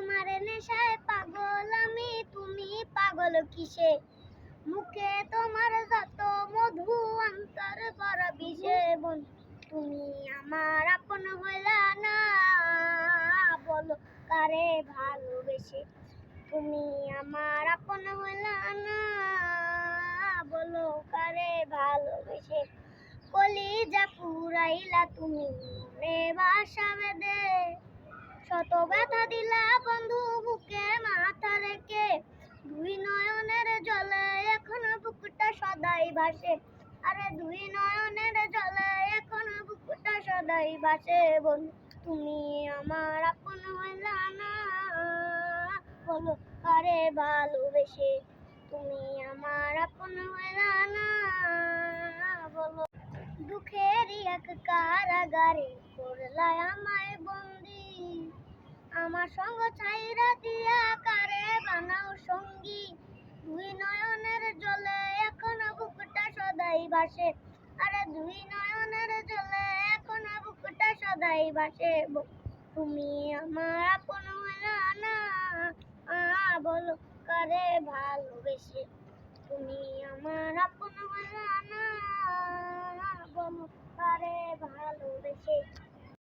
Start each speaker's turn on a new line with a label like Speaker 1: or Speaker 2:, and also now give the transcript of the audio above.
Speaker 1: তোমার নেশায় পাগল আমি, তুমি পাগল কিসে? মুখে তোমার যত মধু, অন্তর ভরা বিষে। তুমি আমার আপন হইলা না, বলো কারে ভালোবেসে? তুমি আমার আপন হইলা না, বলো কারে ভালোবেসে? কলিজা পুরাইলা তুমি মনে বাসা বেঁধে, শত ব্যথা দিলা বন্ধু বুকে মাথা রেখে। দুই নয়নের জলে এখন বুকটা সদাই ভাসে, আরে দুই নয়নের জলে এখন বুকটা সদাই ভাসে। বন্ধু তুমি আমার আপন হইলা না, বলো কারে ভালোবেসে? তুমি আমার আপন হইলা না, বলো। দুঃখের এক কারাগারে করলা আমায় বন্দি, আমার সঙ্গ ছাইরা দিয়া কারে বানাও সঙ্গী। দুই নয়নের জলে এখন বুকটা সদাই ভাসে, আরে দুই নয়নের জলে এখন বুকটা সদাই ভাসে। তুমি আমার আপন হইলা না, বলো কারে ভালোবেসে? তুমি আমার আপন হইলা না, বলো কারে ভালোবেসে?